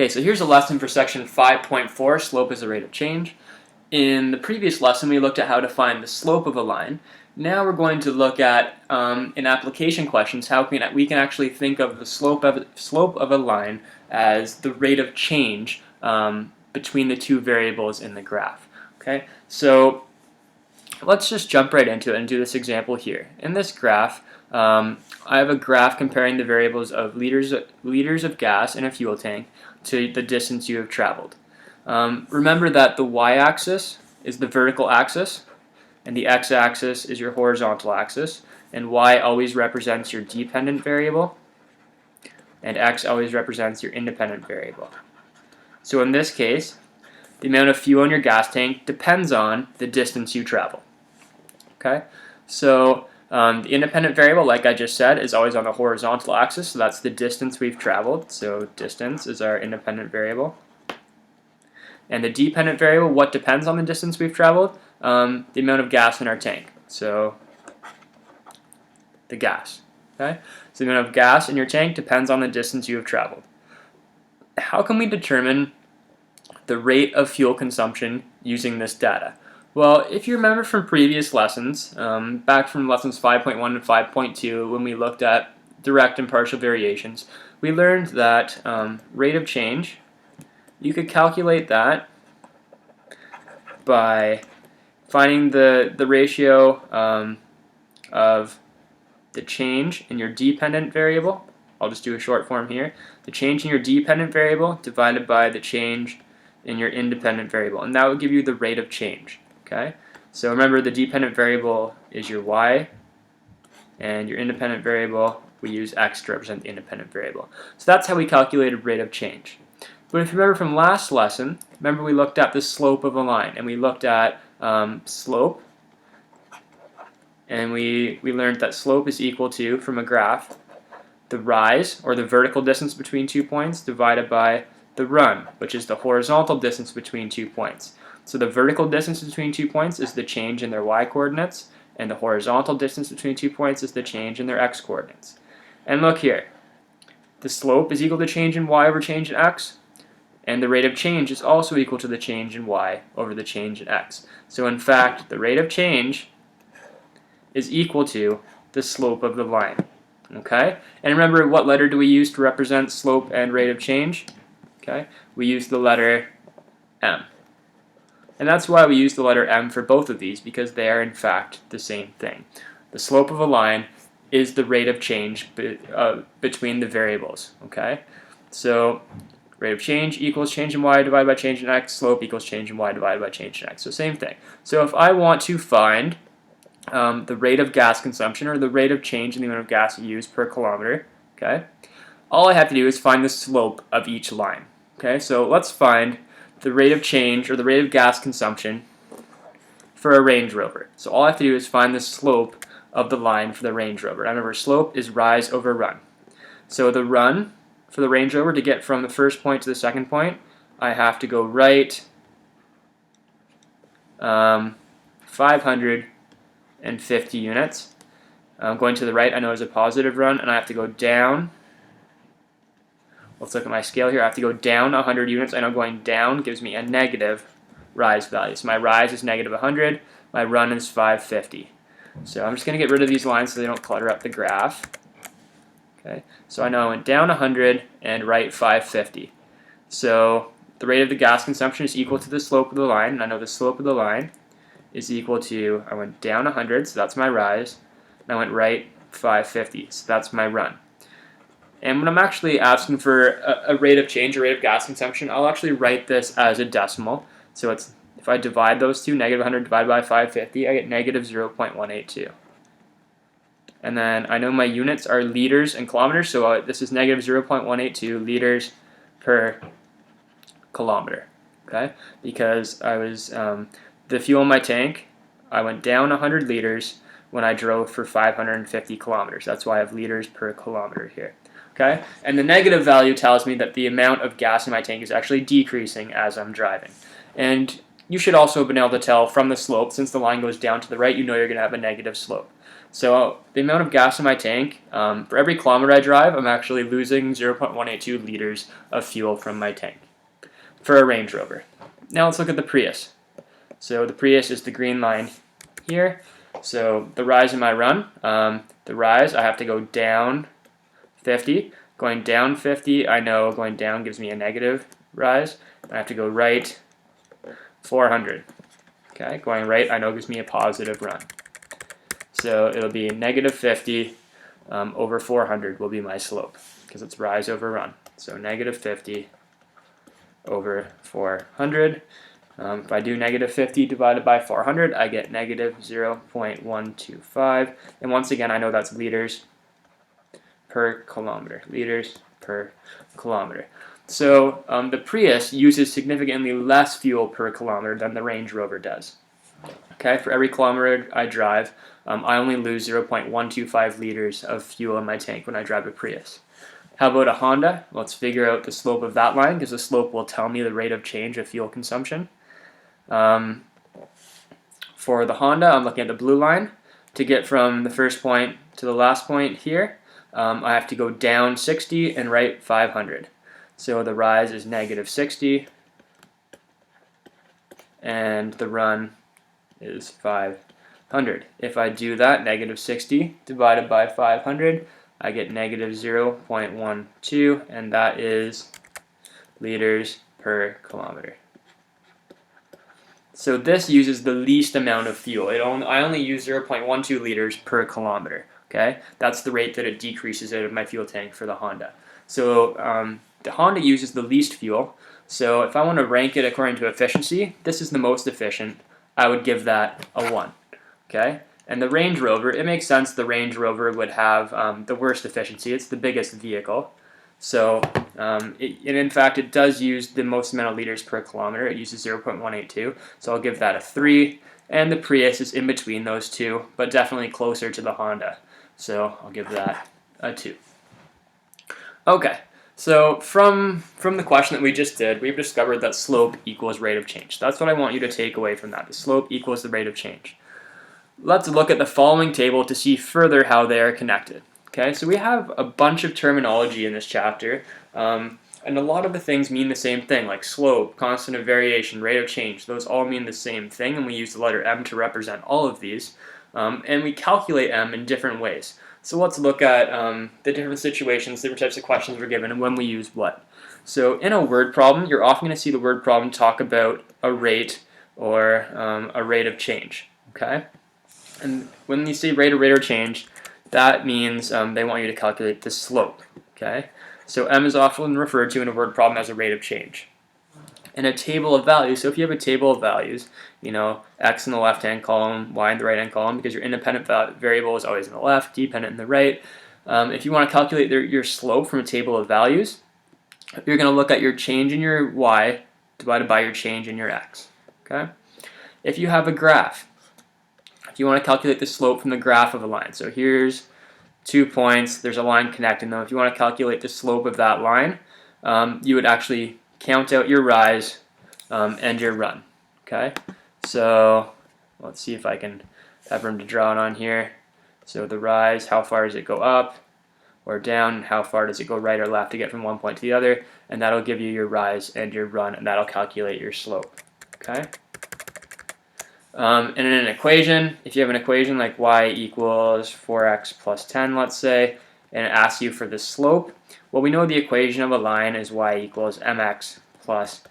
Okay, so here's a lesson for section 5.4, slope is the rate of change. In the previous lesson, we looked at how to find the slope of a line. Now we're going to look at, in application questions, how we can actually think of the slope of a line as the rate of change between the two variables in the graph. Okay, so let's just jump right into it and do this example here. In this graph, I have a graph comparing the variables of liters of gas in a fuel tank to the distance you have traveled. Remember that the y-axis is the vertical axis, and the x-axis is your horizontal axis, and y always represents your dependent variable, and x always represents your independent variable. So in this case, the amount of fuel in your gas tank depends on the distance you travel. Okay, so the independent variable, like I just said, is always on the horizontal axis, so that's the distance we've traveled. So distance is our independent variable. And the dependent variable, what depends on the distance we've traveled? The amount of gas in our tank. So the gas. Okay, so the amount of gas in your tank depends on the distance you have traveled. How can we determine the rate of fuel consumption using this data? Well, if you remember from previous lessons, back from lessons 5.1 and 5.2, when we looked at direct and partial variations, we learned that rate of change, you could calculate that by finding the ratio of the change in your dependent variable. I'll just do a short form here. The change in your dependent variable divided by the change in your independent variable, and that will give you the rate of change. Okay, so remember the dependent variable is your y, and your independent variable, we use x to represent the independent variable. So that's how we calculated rate of change. But if you remember from last lesson, remember we looked at the slope of a line, and we looked at slope, and we learned that slope is equal to, from a graph, the rise, or the vertical distance between 2 points, divided by the run, which is the horizontal distance between 2 points. So the vertical distance between 2 points is the change in their y-coordinates, and the horizontal distance between 2 points is the change in their x-coordinates. And look here, the slope is equal to change in y over change in x, and the rate of change is also equal to the change in y over the change in x. So in fact, the rate of change is equal to the slope of the line. Okay? And remember, what letter do we use to represent slope and rate of change? Okay? We use the letter m. And that's why we use the letter m for both of these, because they are in fact the same thing. The slope of a line is the rate of change between the variables. Okay? So rate of change equals change in y divided by change in x, slope equals change in y divided by change in x. So same thing. So if I want to find the rate of gas consumption, or the rate of change in the amount of gas you use per kilometer, okay, all I have to do is find the slope of each line. Okay, so let's find the rate of change, or the rate of gas consumption for a Range Rover. So all I have to do is find the slope of the line for the Range Rover. Remember, slope is rise over run. So the run for the Range Rover, to get from the first point to the second point, I have to go right 550 units. Going to the right, I know is a positive run, and I have to go down. Let's look at my scale here. I have to go down 100 units. I know going down gives me a negative rise value. So my rise is negative 100. My run is 550. So I'm just going to get rid of these lines so they don't clutter up the graph. Okay. So I know I went down 100 and right 550. So the rate of the gas consumption is equal to the slope of the line. And I know the slope of the line is equal to, I went down 100, so that's my rise. And I went right 550, so that's my run. And when I'm actually asking for a rate of change, a rate of gas consumption, I'll actually write this as a decimal. So it's, if I divide those two, negative 100 divided by 550, I get negative 0.182. And then I know my units are liters and kilometers, so this is negative 0.182 liters per kilometer. Okay, because I was the fuel in my tank, I went down 100 liters when I drove for 550 kilometers. That's why I have liters per kilometer here. Okay, and the negative value tells me that the amount of gas in my tank is actually decreasing as I'm driving. And you should also have been able to tell from the slope, since the line goes down to the right, you know you're going to have a negative slope. So the amount of gas in my tank, for every kilometer I drive, I'm actually losing 0.182 liters of fuel from my tank for a Range Rover. Now let's look at the Prius. So the Prius is the green line here. So the rise in my run, the rise, I have to go down 50. Going down 50, I know going down gives me a negative rise. I have to go right 400. Okay, going right, I know gives me a positive run. So it'll be negative 50 over 400 will be my slope because it's rise over run. So negative 50 over 400. If I do negative 50 divided by 400, I get negative 0.125. And once again, I know that's liters per kilometer. Liters per kilometer. So the Prius uses significantly less fuel per kilometer than the Range Rover does. Okay, for every kilometer I drive, I only lose 0.125 liters of fuel in my tank when I drive a Prius. How about a Honda? Let's figure out the slope of that line because the slope will tell me the rate of change of fuel consumption. For the Honda, I'm looking at the blue line. To get from the first point to the last point here, I have to go down 60 and right 500. So the rise is negative 60 and the run is 500. If I do that, negative 60 divided by 500, I get negative 0.12, and that is liters per kilometer. So this uses the least amount of fuel. I only use 0.12 liters per kilometer. Okay, that's the rate that it decreases out of my fuel tank for the Honda. So the Honda uses the least fuel. So if I want to rank it according to efficiency, this is the most efficient. I would give that a 1. Okay, and the Range Rover, it makes sense the Range Rover would have the worst efficiency. It's the biggest vehicle. So, in fact, it does use the most amount of liters per kilometer. It uses 0.182, so I'll give that a 3. And the Prius is in between those two, but definitely closer to the Honda. So I'll give that a 2. Okay, so from the question that we just did, we've discovered that slope equals rate of change. That's what I want you to take away from that. The slope equals the rate of change. Let's look at the following table to see further how they are connected. Okay, so we have a bunch of terminology in this chapter, and a lot of the things mean the same thing, like slope, constant of variation, rate of change. Those all mean the same thing, and we use the letter m to represent all of these, and we calculate m in different ways. So let's look at the different situations, different types of questions we're given, and when we use what. So in a word problem, you're often going to see the word problem talk about a rate or a rate of change. Okay, and when you say rate of change, that means they want you to calculate the slope. Okay, so m is often referred to in a word problem as a rate of change. In a table of values, so if you have a table of values, you know, x in the left-hand column, y in the right-hand column, because your independent variable is always in the left, dependent in the right. If you want to calculate your slope from a table of values, you're going to look at your change in your y divided by your change in your x. Okay, if you have a graph, if you want to calculate the slope from the graph of a line, so here's 2 points, there's a line connecting them. If you want to calculate the slope of that line, you would actually count out your rise and your run. Okay, so let's see if I can have room to draw it on here. So the rise, how far does it go up or down? How far does it go right or left to get from one point to the other? And that'll give you your rise and your run, and that'll calculate your slope. Okay. And in an equation, if you have an equation like y equals 4x plus 10, let's say, and it asks you for the slope, well, we know the equation of a line is y equals mx plus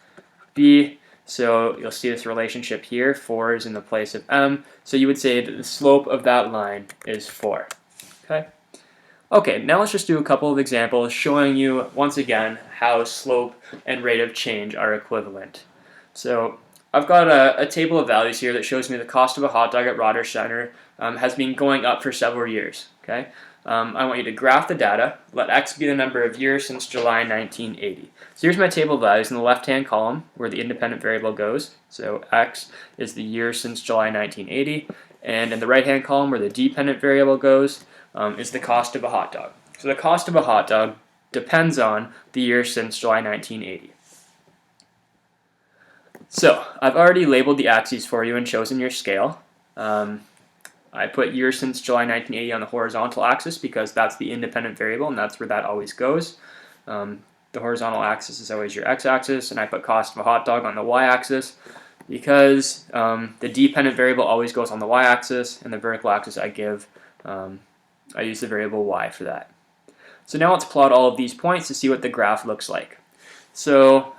b. So you'll see this relationship here. 4 is in the place of m. So you would say that the slope of that line is 4. Okay. Okay, now let's just do a couple of examples showing you, once again, how slope and rate of change are equivalent. So I've got a table of values here that shows me the cost of a hot dog at Rogers Center has been going up for several years. Okay, I want you to graph the data. Let x be the number of years since July 1980. So here's my table of values in the left-hand column where the independent variable goes. So x is the years since July 1980. And in the right-hand column where the dependent variable goes is the cost of a hot dog. So the cost of a hot dog depends on the year since July 1980. So I've already labeled the axes for you and chosen your scale. I put year since July 1980 on the horizontal axis because that's the independent variable and that's where that always goes. The horizontal axis is always your x-axis, and I put cost of a hot dog on the y-axis because the dependent variable always goes on the y-axis, and the vertical axis I use the variable y for that. So now let's plot all of these points to see what the graph looks like. So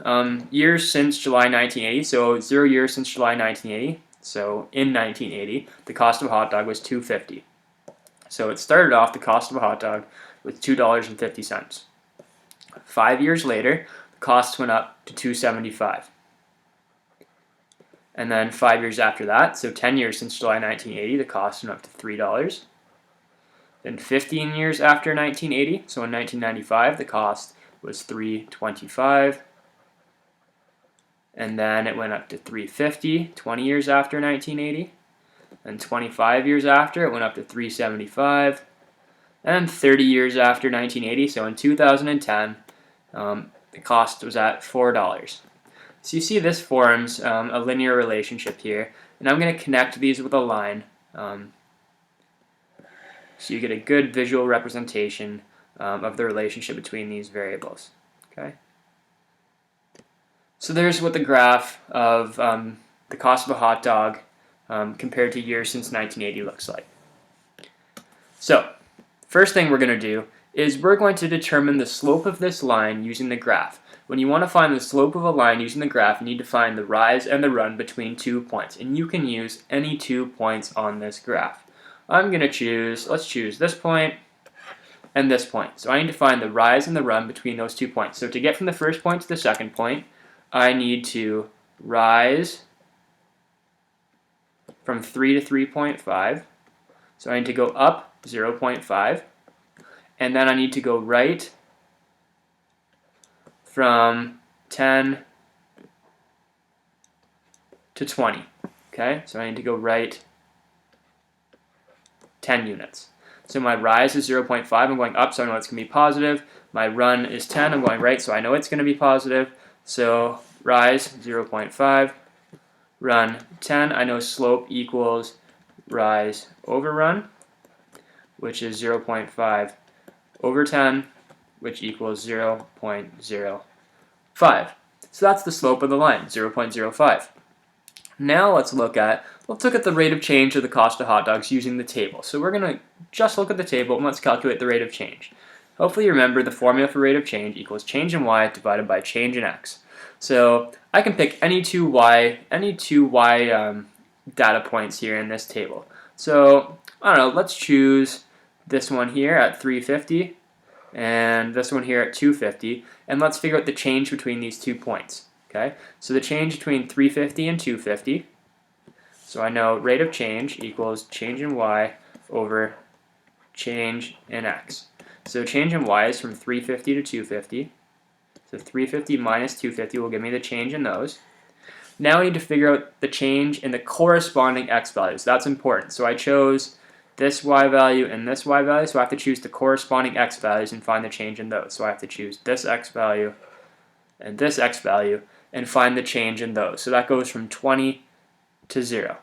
years since July 1980, so 0 years since July 1980, so in 1980, the cost of a hot dog was $2.50. So it started off the cost of a hot dog with $2.50. 5 years later, the cost went up to $2.75. And then 5 years after that, so 10 years since July 1980, the cost went up to $3. Then 15 years after 1980, so in 1995, the cost was $3.25. And then it went up to $3.50 20 years after 1980. And 25 years after, it went up to $3.75. And 30 years after 1980, so in 2010, the cost was at $4. So you see this forms a linear relationship here, and I'm going to connect these with a line so you get a good visual representation of the relationship between these variables. Okay. So there's what the graph of the cost of a hot dog compared to years since 1980 looks like. So first thing we're going to do is we're going to determine the slope of this line using the graph. When you want to find the slope of a line using the graph, you need to find the rise and the run between 2 points. And you can use any 2 points on this graph. I'm going to choose, let's choose this point and this point. So I need to find the rise and the run between those 2 points. So to get from the first point to the second point, I need to rise from 3 to 3.5. So I need to go up 0.5. And then I need to go right from 10 to 20. Okay, so I need to go right 10 units. So my rise is 0.5, I'm going up, so I know it's going to be positive. My run is 10, I'm going right, so I know it's going to be positive. So rise 0.5, run 10, I know slope equals rise over run, which is 0.5 over 10, which equals 0.05. So that's the slope of the line, 0.05. Now let's look at the rate of change of the cost of hot dogs using the table. So we're going to just look at the table and let's calculate the rate of change. Hopefully you remember the formula for rate of change equals change in y divided by change in x. So I can pick any two y data points here in this table. So I don't know, let's choose this one here at 350 and this one here at 250, and let's figure out the change between these 2 points. Okay, so the change between 350 and 250, so I know rate of change equals change in y over change in x. So change in y is from 350 to 250, so 350 minus 250 will give me the change in those. Now I need to figure out the change in the corresponding x values. That's important. So I chose this y value and this y value, so I have to choose the corresponding x values and find the change in those. So I have to choose this x value and this x value and find the change in those. So that goes from 20 to 0.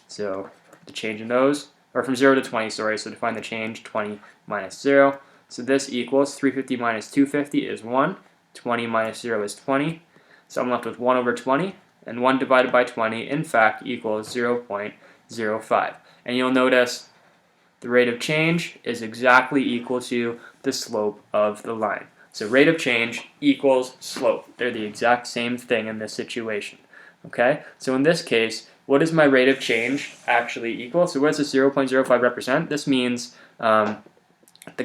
So the change in those, or from 0 to 20, sorry, so to find the change, 20 minus 0. So this equals 350 minus 250 is 1, 20 minus 0 is 20. So I'm left with 1 over 20, and 1 divided by 20, in fact, equals 0.05. And you'll notice the rate of change is exactly equal to the slope of the line. So rate of change equals slope. They're the exact same thing in this situation. Okay, so in this case, what does my rate of change actually equal? So what does the 0.05 represent? This means the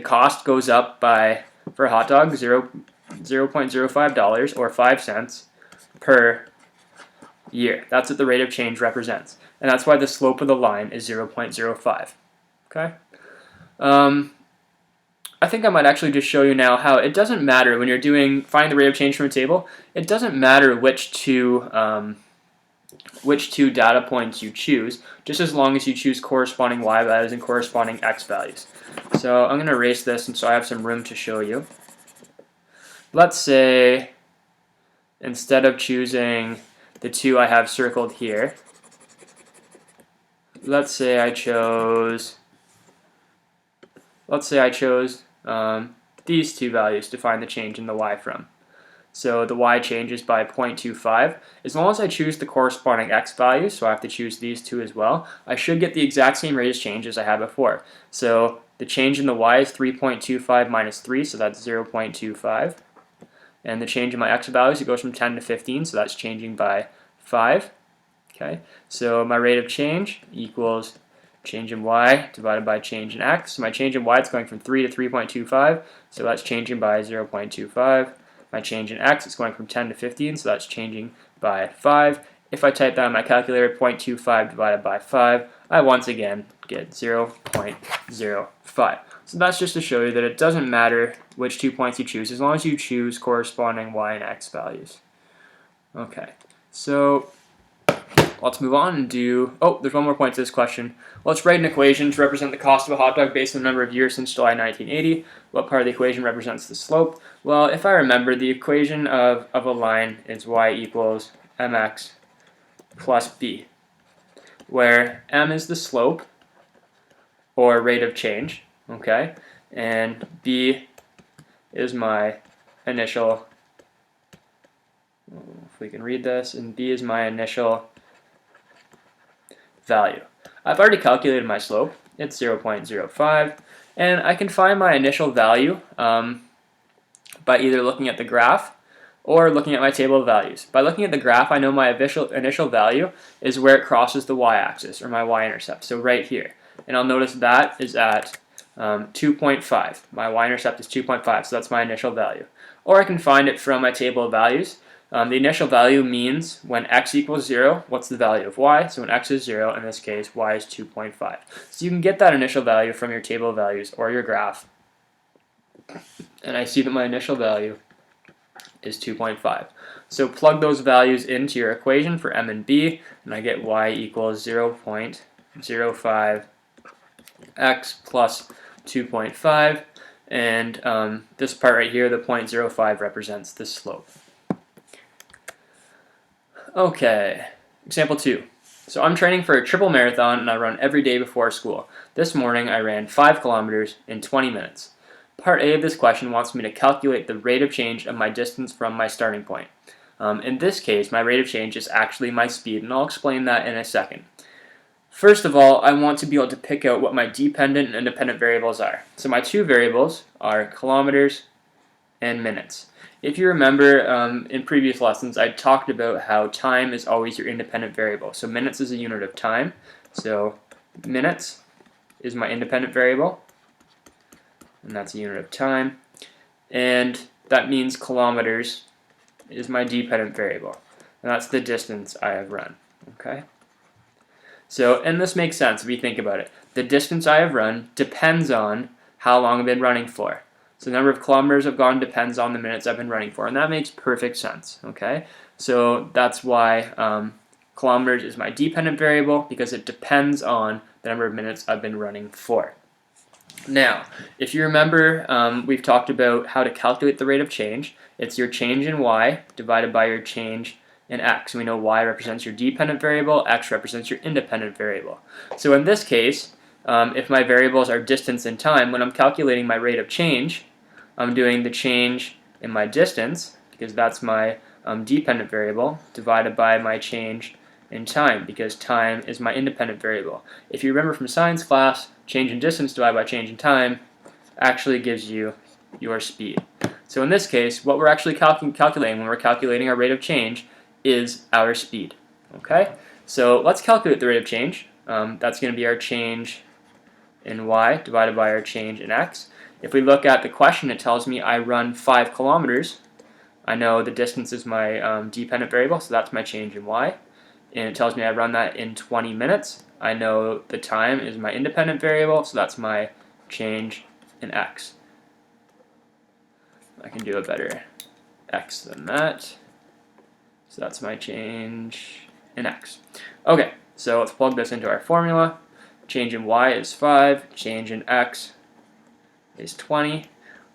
cost goes up by, for a hot dog, $0.05 or 5 cents per year. That's what the rate of change represents. And that's why the slope of the line is 0.05. Okay? I think I might actually just show you now how it doesn't matter when you're finding the rate of change from a table. It doesn't matter which two data points you choose, just as long as you choose corresponding y values and corresponding x values. So I'm going to erase this, and so I have some room to show you. Let's say instead of choosing the two I have circled here, let's say I chose these two values to find the change in the y from. So the y changes by 0.25. As long as I choose the corresponding x values, so I have to choose these two as well, I should get the exact same rate of change as I had before. So the change in the y is 3.25 minus 3, so that's 0.25. And the change in my x values, it goes from 10 to 15, so that's changing by 5. Okay, so my rate of change equals change in y divided by change in x. So my change in y is going from 3 to 3.25, so that's changing by 0.25. My change in x is going from 10 to 15, so that's changing by 5. If I type that in my calculator, 0.25 divided by 5, I once again get 0.05. So that's just to show you that it doesn't matter which 2 points you choose, as long as you choose corresponding y and x values. Okay, so let's move on and do, there's one more point to this question. Let's write an equation to represent the cost of a hot dog based on the number of years since July 1980. What part of the equation represents the slope? Well, if I remember, the equation of a line is y equals mx plus b, where m is the slope, or rate of change, okay? And b is my initial, if we can read this, and b is my initial value. I've already calculated my slope. It's 0.05, and I can find my initial value by either looking at the graph or looking at my table of values. By looking at the graph, I know my initial value is where it crosses the y-axis, or my y-intercept, so right here. And I'll notice that is at 2.5. My y-intercept is 2.5, so that's my initial value. Or I can find it from my table of values. The initial value means when x equals 0, what's the value of y? So when x is 0, in this case, y is 2.5. So you can get that initial value from your table of values or your graph. And I see that my initial value is 2.5. So plug those values into your equation for m and b, and I get y equals 0.05 x plus 2.5. And this part right here, the 0.05, represents the slope. Okay, example 2. So I'm training for a triple marathon and I run every day before school. This morning I ran 5 kilometers in 20 minutes. Part A of this question wants me to calculate the rate of change of my distance from my starting point. In this case, my rate of change is actually my speed, and I'll explain that in a second. First of all, I want to be able to pick out what my dependent and independent variables are. So my two variables are kilometers and minutes. If you remember, in previous lessons, I talked about how time is always your independent variable. So minutes is a unit of time. So minutes is my independent variable, and that's a unit of time. And that means kilometers is my dependent variable, and that's the distance I have run. Okay. So, and this makes sense if you think about it. The distance I have run depends on how long I've been running for. So the number of kilometers I've gone depends on the minutes I've been running for, and that makes perfect sense, okay? So that's why kilometers is my dependent variable, because it depends on the number of minutes I've been running for. Now, if you remember, we've talked about how to calculate the rate of change. It's your change in y divided by your change in x. We know y represents your dependent variable, x represents your independent variable. So in this case, if my variables are distance and time, when I'm calculating my rate of change, I'm doing the change in my distance, because that's my dependent variable, divided by my change in time, because time is my independent variable. If you remember from science class, change in distance divided by change in time actually gives you your speed. So in this case, what we're actually calculating when we're calculating our rate of change is our speed. Okay? So let's calculate the rate of change. That's going to be our change in y divided by our change in x. If we look at the question, it tells me I run 5 kilometers. I know the distance is my dependent variable, so that's my change in y. And it tells me I run that in 20 minutes. I know the time is my independent variable, so that's my change in x. I can do a better x than that. So that's my change in x. Okay, so let's plug this into our formula. Change in y is 5, change in x is 20,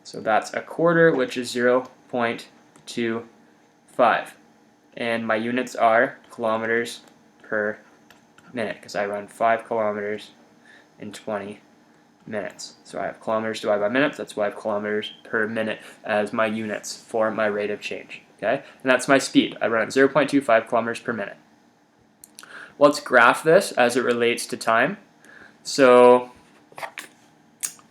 so that's a quarter, which is 0.25. And my units are kilometers per minute because I run 5 kilometers in 20 minutes. So I have kilometers divided by minutes. That's why I have kilometers per minute as my units for my rate of change. Okay, and that's my speed. I run at 0.25 kilometers per minute. Let's graph this as it relates to time. So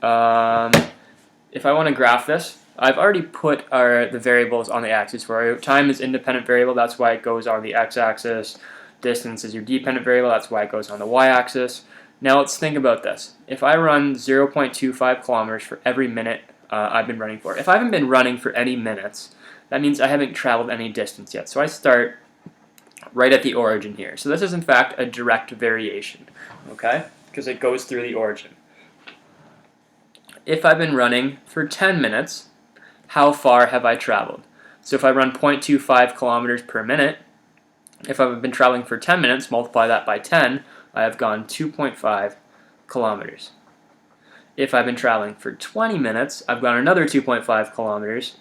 if I want to graph this, I've already put the variables on the axis for you. Time is independent variable, that's why it goes on the x-axis. Distance is your dependent variable, that's why it goes on the y-axis. Now let's think about this. If I run 0.25 kilometers for every minute I've been running for, if I haven't been running for any minutes, that means I haven't traveled any distance yet. So I start right at the origin here. So this is in fact a direct variation, okay? Because it goes through the origin. If I've been running for 10 minutes, how far have I traveled? So if I run 0.25 kilometers per minute, if I've been traveling for 10 minutes, multiply that by 10, I have gone 2.5 kilometers. If I've been traveling for 20 minutes, I've gone another 2.5 kilometers,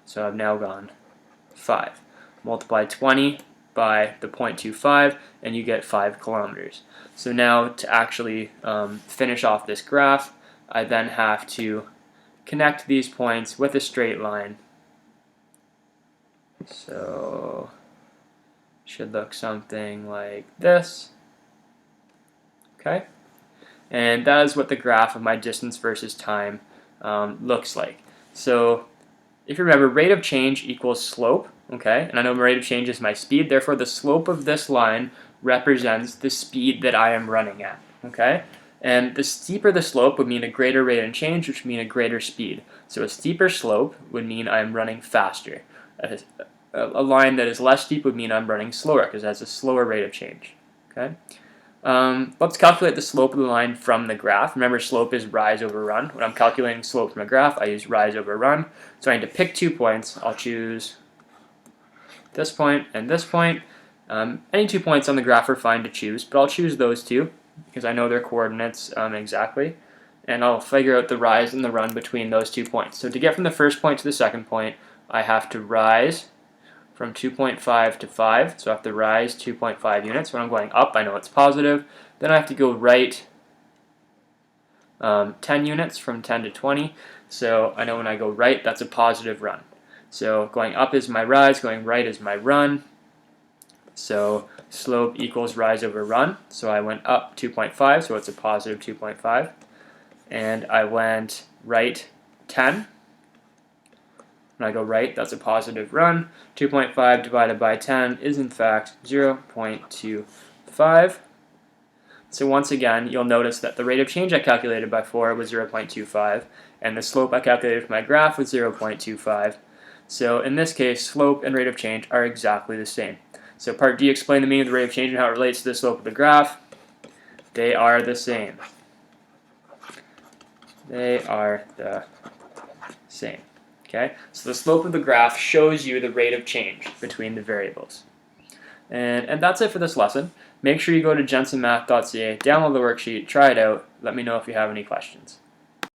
so I've now gone 5. Multiply 20 by the 0.25, and you get 5 kilometers. So now to actually finish off this graph, I then have to connect these points with a straight line. So should look something like this. Okay, and that is what the graph of my distance versus time looks like. So if you remember, rate of change equals slope, okay, and I know rate of change is my speed, therefore the slope of this line represents the speed that I am running at, okay? And the steeper the slope would mean a greater rate of change, which would mean a greater speed. So a steeper slope would mean I'm running faster. A line that is less steep would mean I'm running slower because it has a slower rate of change, okay? Let's calculate the slope of the line from the graph. Remember, slope is rise over run. When I'm calculating slope from a graph, I use rise over run. So I need to pick 2 points. I'll choose this point and this point. Any 2 points on the graph are fine to choose, but I'll choose those 2 because I know their coordinates exactly. And I'll figure out the rise and the run between those 2 points. So to get from the first point to the second point, I have to rise from 2.5 to 5, so I have to rise 2.5 units. When I'm going up, I know it's positive. Then I have to go right 10 units from 10 to 20, so I know when I go right, that's a positive run. So going up is my rise, going right is my run. So slope equals rise over run. So I went up 2.5, so it's a positive 2.5. And I went right 10. When I go right, that's a positive run. 2.5 divided by 10 is in fact 0.25. So once again, you'll notice that the rate of change I calculated before was 0.25, and the slope I calculated for my graph was 0.25. So in this case, slope and rate of change are exactly the same. So part D, explain the meaning of the rate of change and how it relates to the slope of the graph. They are the same. They are the same. Okay, so the slope of the graph shows you the rate of change between the variables. And that's it for this lesson. Make sure you go to jensenmath.ca, download the worksheet, try it out. Let me know if you have any questions.